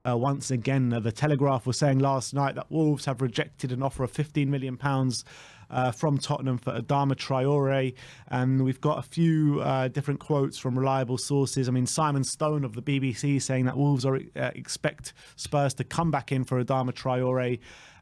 once again. The Telegraph was saying last night that Wolves have rejected an offer of £15 million from Tottenham for Adama Traore, and we've got a few different quotes from reliable sources. I mean, Simon Stone of the BBC saying that Wolves expect Spurs to come back in for Adama Traore,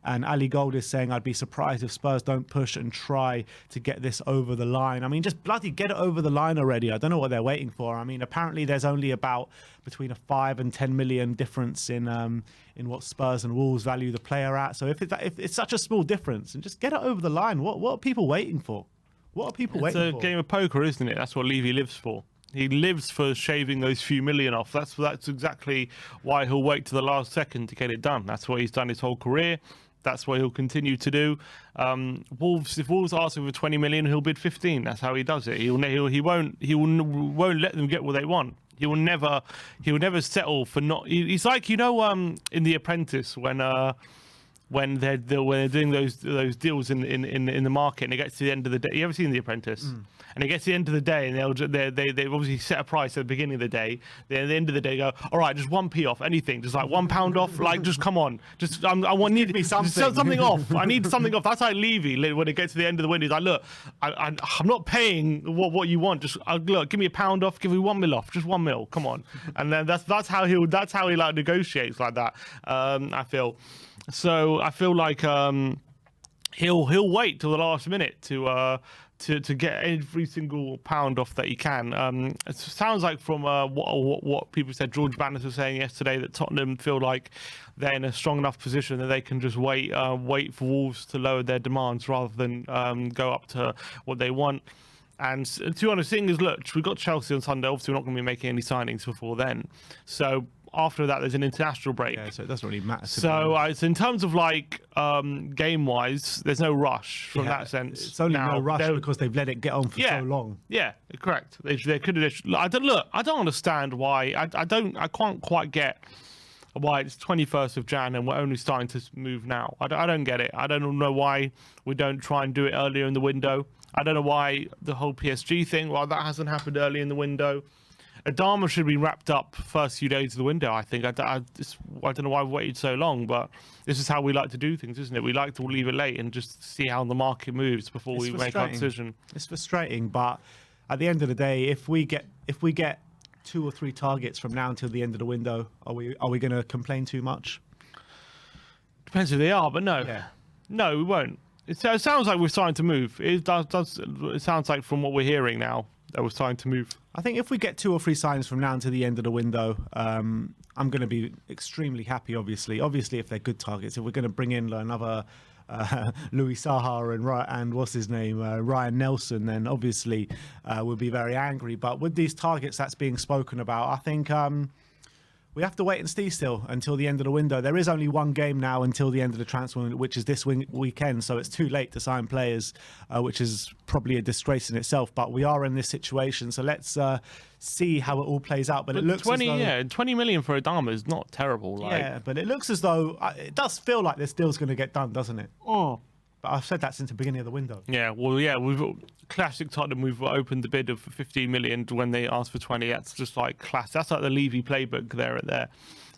and Ali Gold is saying, I'd be surprised if Spurs don't push and try to get this over the line. I mean, just bloody get it over the line already. I don't know what they're waiting for. I mean, apparently there's only about between a 5 and 10 million difference in what Spurs and Wolves value the player at. So if it's such a small difference, and just get it over the line. What are people waiting for? What are people waiting for? It's a game of poker, isn't it? That's what Levy lives for. He lives for shaving those few million off. That's exactly why he'll wait to the last second to get it done. That's what he's done his whole career. That's what he'll continue to do. If Wolves ask him for 20 million, he'll bid 15. That's how he does it. He won't let them get what they want. He will never settle for not. He's like, in The Apprentice when they're doing those deals in the market, and it gets to the end of the day. You ever seen The Apprentice? And it gets to the end of the day, and they obviously set a price at the beginning of the day. Then at the end of the day, go, all right, just 1p off anything, just like £1 off, like just come on, just need me something. something off. I need something off. That's like Levy when it gets to the end of the window. He's like, look, I'm not paying what you want. Just look, give me £1 off, give me 1 mil off, just 1 mil. Come on, and then that's how he like negotiates like that. I feel. So I feel like he'll wait till the last minute to get every single pound off that he can. It sounds like from what people said, George Banners was saying yesterday, that Tottenham feel like they're in a strong enough position that they can just wait for Wolves to lower their demands rather than go up to what they want. And to be honest, the thing is, look, we've got Chelsea on Sunday. Obviously, we're not going to be making any signings before then. So after that, there's an international break. Yeah, so it doesn't really matter. So in terms of like game-wise, there's no rush from that sense. It's only no rush because they've let it get on for so long. Yeah, correct. They could have. I don't understand why. I can't quite get why it's 21st of Jan and we're only starting to move now. I don't get it. I don't know why we don't try and do it earlier in the window. I don't know why the whole PSG thing, well, that hasn't happened early in the window. Adama should be wrapped up first few days of the window, I think. I don't know why we waited so long, but this is how we like to do things, isn't it? We like to leave it late and just see how the market moves before we make our decision. It's frustrating, but at the end of the day, if we get 2 or 3 targets from now until the end of the window, are we going to complain too much? Depends who they are, but no. Yeah. No, we won't. It sounds like we're starting to move. It does. It sounds like from what we're hearing now that we're starting to move. I think if we get 2 or 3 signs from now until the end of the window, I'm going to be extremely happy. Obviously, if they're good targets. If we're going to bring in another Louis Saha and what's his name, Ryan Nelson, then obviously we'll be very angry. But with these targets that's being spoken about, I think we have to wait and see still until the end of the window. There is only one game now until the end of the transfer window, which is this weekend. So it's too late to sign players, which is probably a disgrace in itself. But we are in this situation. So let's see how it all plays out. But it looks 20 million for Adama is not terrible. Yeah, but it looks as though it does feel like this deal's going to get done, doesn't it? Oh. But I've said that since the beginning of the window. Yeah, well, yeah, we've classic Tottenham. We've opened the bid of 15 million when they asked for 20. That's just like class. That's like the Levy playbook there.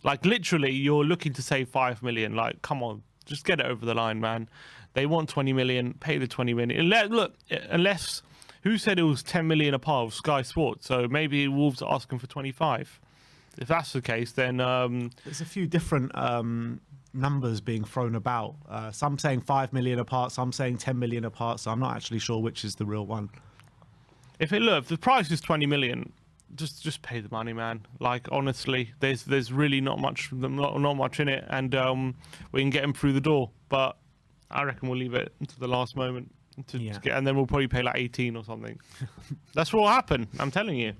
Like literally, you're looking to save 5 million. Like, come on, just get it over the line, man. They want 20 million. Pay the 20 million. Unless who said it was 10 million a part of Sky Sports? So maybe Wolves are asking for 25. If that's the case, then there's a few different numbers being thrown about. Some saying 5 million apart, some saying 10 million apart. So I'm not actually sure which is the real one. If the price is 20 million, just pay the money, man. Like honestly, there's really not much in it, and we can get him through the door. But I reckon we'll leave it until the last moment to get, and then we'll probably pay like 18 or something. That's what will happen. I'm telling you.